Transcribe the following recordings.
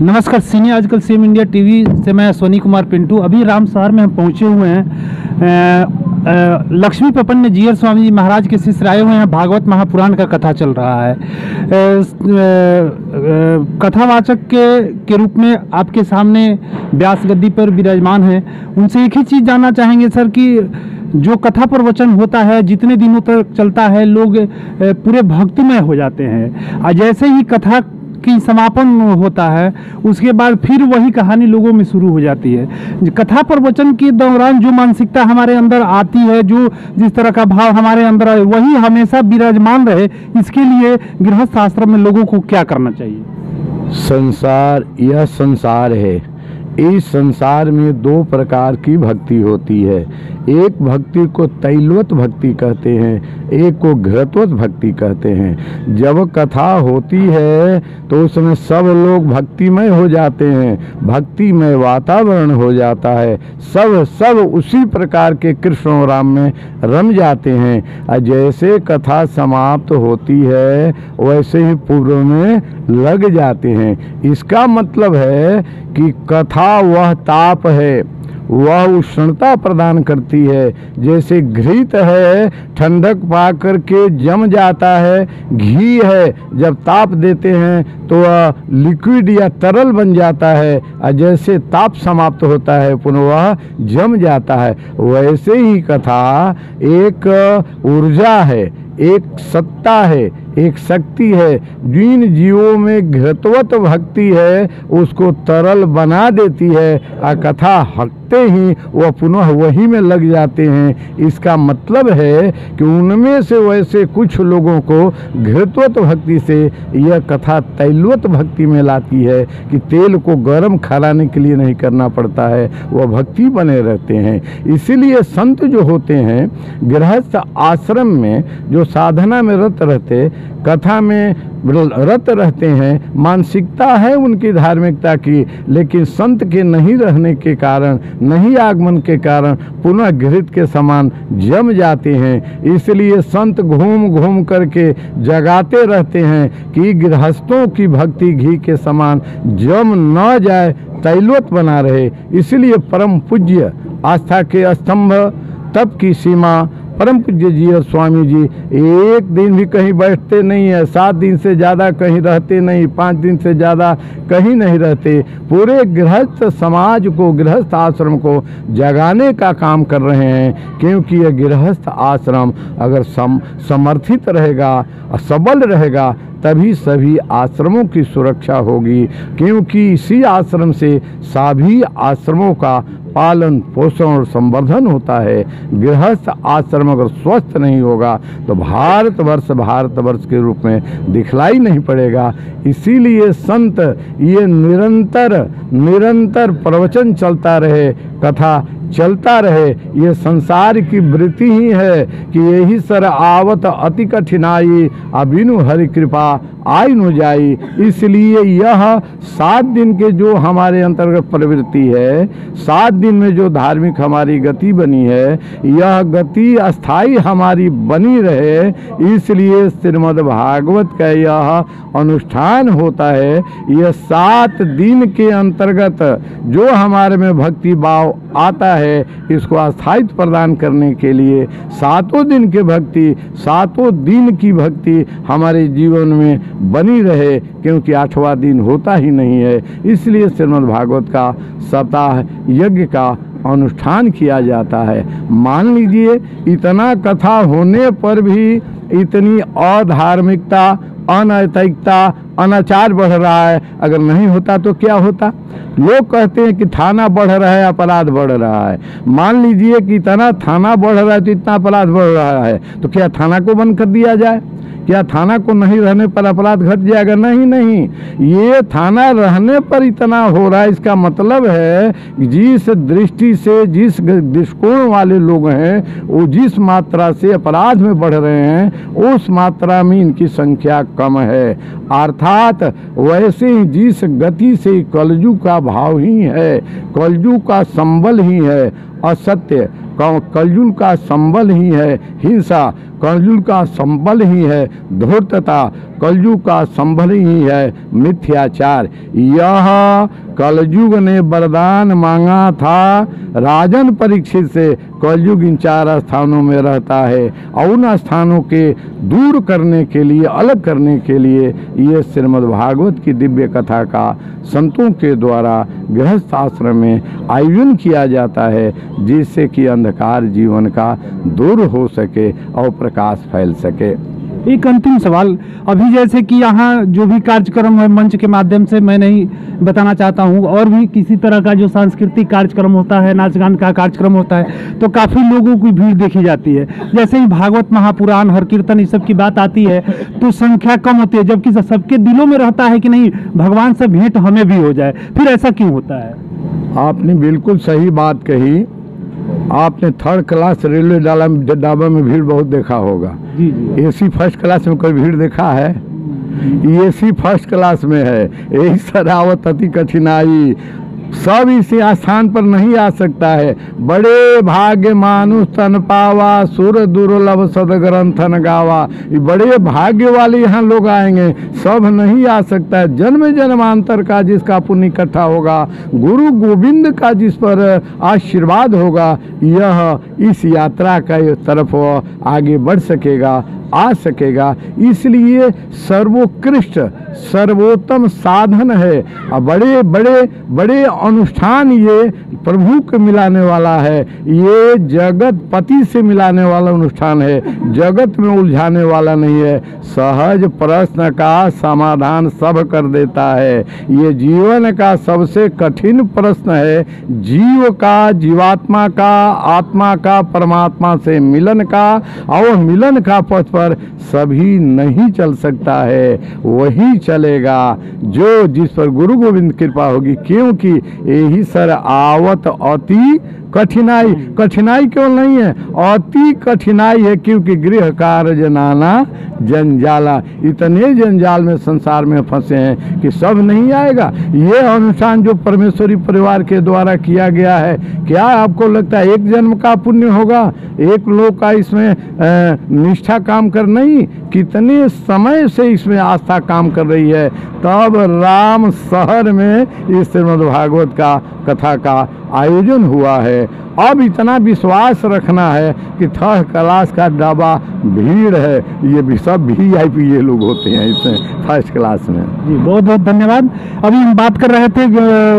नमस्कार, सीने आजकल सीएम इंडिया टीवी से मैं सोनी कुमार पिंटू। अभी रामसहर में हम पहुंचे हुए हैं। लक्ष्मी प्रपन्न जीयर स्वामी जी महाराज के शिष्य आए हुए हैं। भागवत महापुराण का कथा चल रहा है। कथावाचक के रूप में आपके सामने व्यास गद्दी पर विराजमान है। उनसे एक ही चीज़ जानना चाहेंगे सर कि जो कथा प्रवचन होता है जितने दिनों तक चलता है लोग पूरे भक्तिमय हो जाते हैं, और जैसे ही कथा की समापन होता है उसके बाद फिर वही कहानी लोगों में शुरू हो जाती है। कथा प्रवचन के दौरान जो मानसिकता हमारे अंदर आती है, जो जिस तरह का भाव हमारे अंदर है, वही हमेशा विराजमान रहे, इसके लिए गृहस्थ आश्रम में लोगों को क्या करना चाहिए? संसार, यह संसार है। इस संसार में दो प्रकार की भक्ति होती है। एक भक्ति को तैलवत भक्ति कहते हैं, एक को घृतवत भक्ति कहते हैं। जब कथा होती है तो उसमें सब लोग भक्तिमय हो जाते हैं, भक्तिमय वातावरण हो जाता है, सब उसी प्रकार के कृष्ण और राम में रम जाते हैं। और जैसे कथा समाप्त होती है वैसे ही पूर्व में लग जाते हैं। इसका मतलब है कि कथा वह ताप है, वह उष्णता प्रदान करती है। जैसे घृत है, ठंडक पा करके जम जाता है। घी है, जब ताप देते हैं तो वह लिक्विड या तरल बन जाता है, और जैसे ताप समाप्त होता है पुनः वह जम जाता है। वैसे ही कथा एक ऊर्जा है, एक सत्ता है, एक शक्ति है। जिन जीवों में घृतवत भक्ति है उसको तरल बना देती है, और कथा हकते ही वह पुनः वही में लग जाते हैं। इसका मतलब है कि उनमें से वैसे कुछ लोगों को घृतवत भक्ति से यह कथा तैलवत भक्ति में लाती है कि तेल को गर्म कराने के लिए नहीं करना पड़ता है, वह भक्ति बने रहते हैं। इसीलिए संत जो होते हैं गृहस्थ आश्रम में जो साधना में रत रहते, कथा में रत रहते हैं, मानसिकता है उनकी धार्मिकता की, लेकिन संत के नहीं रहने के कारण, नहीं आगमन के कारण पुनः घृत के समान जम जाते हैं। इसलिए संत घूम घूम करके जगाते रहते हैं कि गृहस्थों की भक्ति घी के समान जम न जाए, तैलवत बना रहे। इसलिए परम पूज्य आस्था के स्तंभ तप की सीमा परम पूज्य जीयर स्वामी जी एक दिन भी कहीं बैठते नहीं है, 7 दिन से ज़्यादा कहीं रहते नहीं, 5 दिन से ज़्यादा कहीं नहीं रहते। पूरे गृहस्थ समाज को, गृहस्थ आश्रम को जगाने का काम कर रहे हैं, क्योंकि यह गृहस्थ आश्रम अगर समर्थित रहेगा, सबल रहेगा, तभी सभी आश्रमों की सुरक्षा होगी। क्योंकि इसी आश्रम से सभी आश्रमों का पालन पोषण और संवर्धन होता है। गृहस्थ आश्रम अगर स्वस्थ नहीं होगा तो भारतवर्ष के रूप में दिखलाई नहीं पड़ेगा। इसीलिए संत ये निरंतर प्रवचन चलता रहे, कथा चलता रहे। ये संसार की वृत्ति ही है कि यही सर आवत अति कठिनाई, अबिनु हरि कृपा आई न जाई। इसलिए यह 7 दिन के जो हमारे अंतर्गत प्रवृत्ति है, 7 दिन में जो धार्मिक हमारी गति बनी है, यह गति अस्थाई हमारी बनी रहे। इसलिए श्रीमद् भागवत का यह अनुष्ठान होता है। यह 7 दिन के अंतर्गत जो हमारे में भक्ति भाव आता है, इसको अस्थायित्व प्रदान करने के लिए 7 दिन की भक्ति, 7 दिन की भक्ति हमारे जीवन में बनी रहे, क्योंकि 8वां दिन होता ही नहीं है। इसलिए श्रीमद् भागवत का सप्ताह यज्ञ का अनुष्ठान किया जाता है। मान लीजिए इतना कथा होने पर भी इतनी अधार्मिकता, अनैतिकता, अनाचार बढ़ रहा है। अगर नहीं होता तो क्या होता? लोग कहते हैं कि थाना बढ़ रहा है, अपराध बढ़ रहा है। मान लीजिए कि इतना थाना बढ़ रहा है तो इतना अपराध बढ़ रहा है, तो क्या थाना को बंद कर दिया जाए? क्या थाना को नहीं रहने पर अपराध घट जाएगा? नहीं, ये थाना रहने पर इतना हो रहा है। इसका मतलब है जिस दृष्टि से, जिस दृष्टिकोण वाले लोग हैं, वो जिस मात्रा से अपराध में बढ़ रहे हैं, उस मात्रा में इनकी संख्या कम है। अर्थात वैसे ही जिस गति से कलयुग का भाव ही है, कलयुग का संबल ही है असत्य, कलयुग का संबल ही है हिंसा, कलयुग का संबल ही है धूर्तता, कलयुग का संबल ही है मिथ्याचार। यह कलयुग ने वरदान मांगा था राजन परीक्षित से। कलयुग इन 4 स्थानों में रहता है और उन स्थानों के दूर करने के लिए, अलग करने के लिए ये श्रीमद् भागवत की दिव्य कथा का संतों के द्वारा गृहस्थ आश्रम में आयोजन किया जाता है, जिससे कि अंधकार जीवन का दूर हो सके और प्रकाश फैल सके। एक अंतिम सवाल, अभी जैसे कि यहाँ जो भी कार्यक्रम है मंच के माध्यम से मैं नहीं बताना चाहता हूँ, और भी किसी तरह का जो सांस्कृतिक कार्यक्रम होता है, नाच गान का कार्यक्रम होता है, तो काफ़ी लोगों की भीड़ देखी जाती है। जैसे ही भागवत महापुराण हर कीर्तन इस सब की बात आती है तो संख्या कम होती है, जबकि सबके दिलों में रहता है कि नहीं भगवान से भेंट हमें भी हो जाए। फिर ऐसा क्यों होता है? आपने बिल्कुल सही बात कही। आपने 3rd क्लास रेलवे डाबा में भीड़ बहुत देखा होगा। जी जी। AC फर्स्ट क्लास में कोई भीड़ देखा है? AC फर्स्ट क्लास में है। यही सरावत अति कठिनाई, सब इस स्थान पर नहीं आ सकता है। बड़े भाग्य मानुष तन पावा, सुर दुर्लभ सदग्रंथन गावा। ये बड़े भाग्य वाले यहाँ लोग आएंगे, सब नहीं आ सकता है। जन्म जन्मांतर का जिसका पुण्य इकट्ठा होगा, गुरु गोविंद का जिस पर आशीर्वाद होगा, यह इस यात्रा का तरफ आगे बढ़ सकेगा, आ सकेगा। इसलिए सर्वोत्कृष्ट सर्वोत्तम साधन है और बड़े बड़े बड़े अनुष्ठान ये प्रभु को मिलाने वाला है। ये जगत पति से मिलाने वाला अनुष्ठान है, जगत में उलझाने वाला नहीं है। सहज प्रश्न का समाधान सब कर देता है। ये जीवन का सबसे कठिन प्रश्न है, जीव का, जीवात्मा का, आत्मा का परमात्मा से मिलन का। और मिलन का पथ पर सभी नहीं चल सकता है, वही चलेगा जो जिस पर गुरु गोविंद कृपा होगी। क्योंकि यही सर आवत अति कठिनाई, कठिनाई क्यों नहीं है, अति कठिनाई है। क्योंकि गृह कार्य नाना जंजाला, इतने जंजाल में संसार में फंसे हैं कि सब नहीं आएगा। ये अनुष्ठान जो परमेश्वरी परिवार के द्वारा किया गया है, क्या आपको लगता है एक जन्म का पुण्य होगा? एक लोग का इसमें निष्ठा काम कर नहीं, कितने समय से इसमें आस्था काम कर रही है। तब राम शहर में इस श्रीमद् भागवत का कथा का आयोजन हुआ है। अब इतना विश्वास रखना है कि 3rd क्लास का डब्बा भीड़ है, ये भी सब VIP ये लोग होते हैं इसमें 1st क्लास में। जी बहुत बहुत धन्यवाद। अभी हम बात कर रहे थे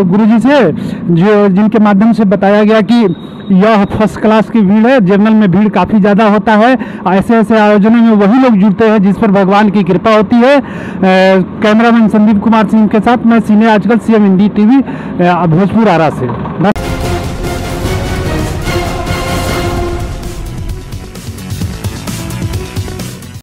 गुरुजी से, जो जिनके माध्यम से बताया गया कि यह 1st क्लास की भीड़ है, जनरल में भीड़ काफ़ी ज़्यादा होता है। ऐसे ऐसे आयोजनों में वही लोग जुड़ते हैं जिस पर भगवान की कृपा होती है। कैमरामैन संदीप कुमार सिंह के साथ मैं सीने आजकल CM हिंदी TV भोजपुर आरा से।